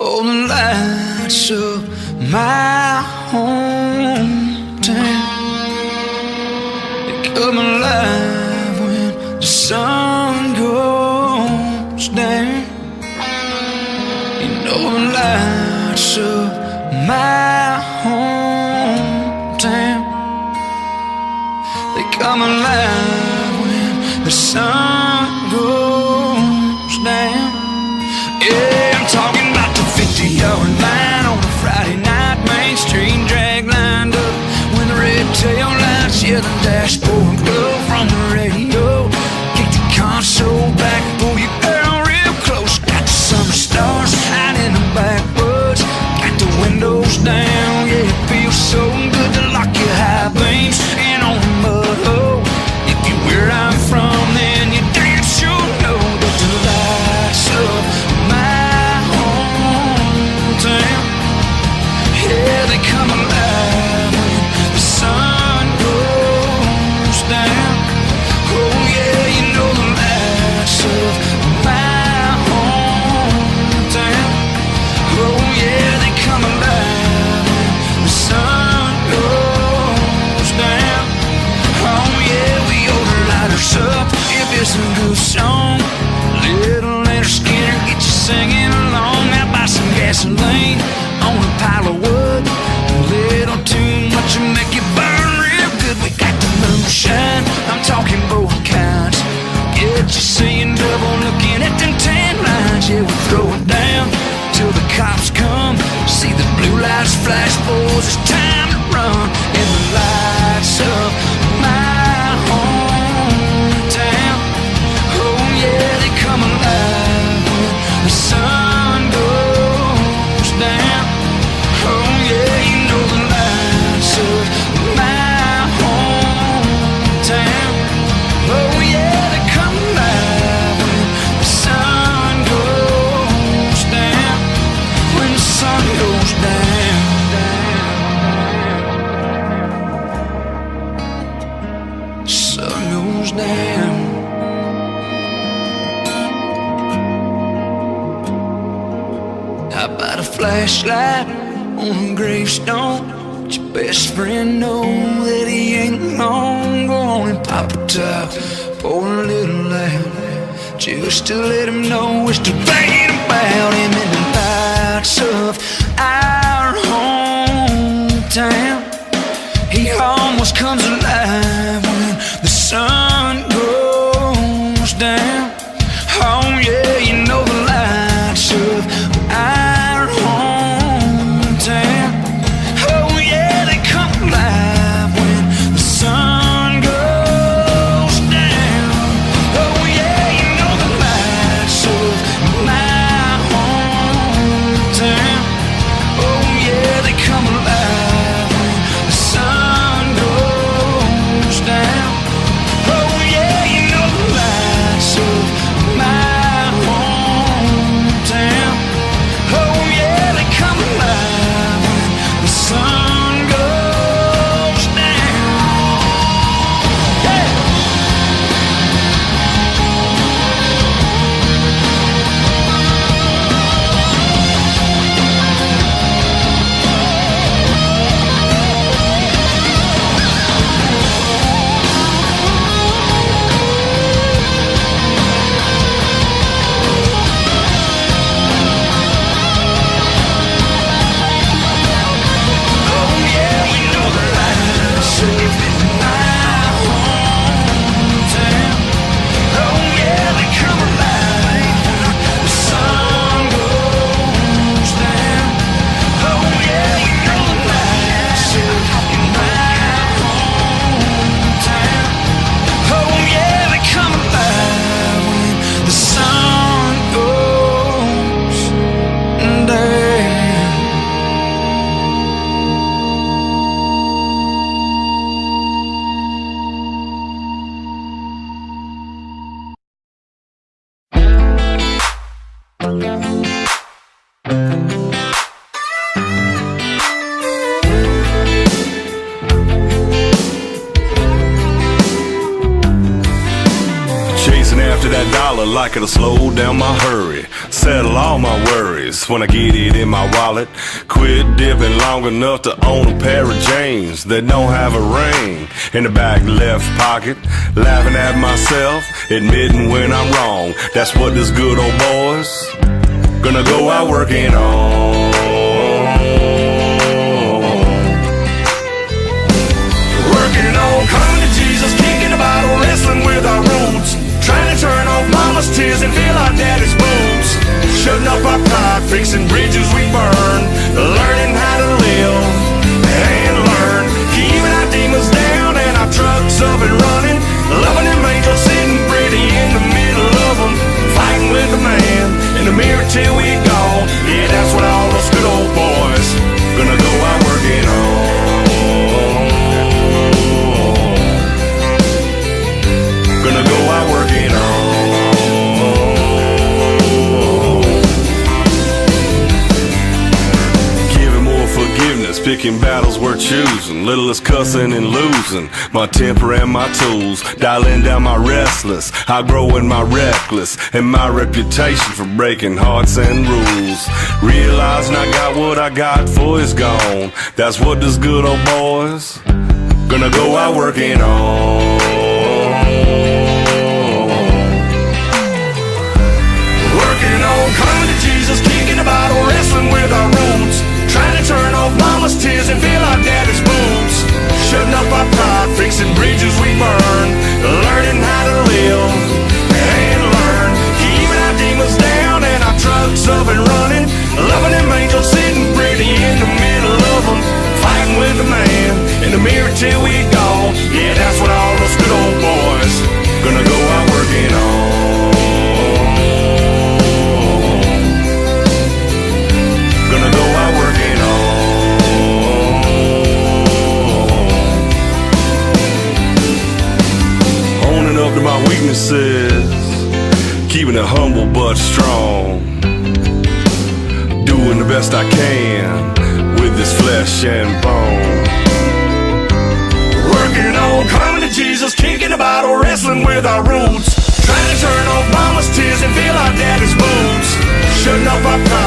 Oh, the lights of my hometown, they come alive when the sun goes down. You know the lights of my hometown, they come alive when the sun goes down. Yeah, I'm talking about the 50-yard line on a Friday night, Main Street drag lined up when the red tail lights, yeah, the dashboard glow from the radio. Kick the console back, pull your girl real close. Got the summer stars out in the backwoods, got the windows down. Yeah, it feels so good to lock your high beams in on the mud hole. If you're where I'm from, then you damn sure know that the lights of my hometown, yeah, they come alive when the sun goes down. Oh yeah, you know the lights of my hometown. Oh yeah, they come alive when the sun goes down. Oh yeah, we hold the lighters up if it's a good song. Little Leonard Skinner get you singing along. Now buy some gasoline on a pile of wood. A little too much will make you burn real good. We got the moonshine, I'm talking both kinds. Get you seeing double, looking at them tan lines. Yeah, we throw it down till the cops come. See the blue lights flash, boys, it's time to run. In the lights of my hometown, oh yeah, they come alive when the sun goes down. Oh yeah, you know the lights of my hometown. Oh yeah, they come alive when the sun goes down. When the sun goes down. Sun goes down. How about a flashlight on a gravestone? Let your best friend know that he ain't long. Go on and pop a top, pour a little out, just to let him know we're still thinking about him. In the lights of our hometown, he almost comes alive when the sun goes down. Oh yeah, you know the lights of our hometown. Oh yeah, they come alive when the sun goes down. Oh yeah, you know the lights of my hometown. Oh yeah, they come alive when the sun goes down. Oh yeah, you know the lights of my hometown. Oh $1 like it'll slow down my hurry, settle all my worries when I get it in my wallet. Quit dipping long enough to own a pair of jeans that don't have a ring in the back left pocket. Laughing at myself, admitting when I'm wrong. That's what this good old boy's gonna go out working on. Working on, coming to Jesus, kicking a bottle, wrestling with our roots, trying to turn off mama's tears and feel our daddy's boots, shutting up our pride, fixing bridges we burn, learning how to live and learn, keeping our demons down and our trucks up and running, loving them angels sitting pretty in the middle of them, fighting with the man in the mirror till we gone. Yeah, that's what all those good old boys gonna go out working on. Gonna go out working on. Giving more forgiveness, picking battles we're choosing, little is cussing and losing my temper and my tools, dialing down my restless, outgrowing my reckless, and my reputation for breaking hearts and rules. Realizing I got what I got for is gone. That's what this good old boys gonna go out working on. Coming to Jesus, kicking a bottle, wrestling with our roots, trying to turn off mama's tears and feel our daddy's boots, shutting up our pride, fixing bridges we burn, learning how to live and learn, keeping our demons down and our trucks up and running, loving them angels sitting pretty in the middle of them, fighting with the man in the mirror till we gone. Yeah, that's what all those good old boys gonna go out working on. Gonna go out working on. Owning up to my weaknesses, keeping it humble but strong, doing the best I can with this flesh and bone. Working on, coming to Jesus, kicking a bottle, wrestling with our roots, trying to turn off mama's tears and feel our daddy's boots, shutting up our pride,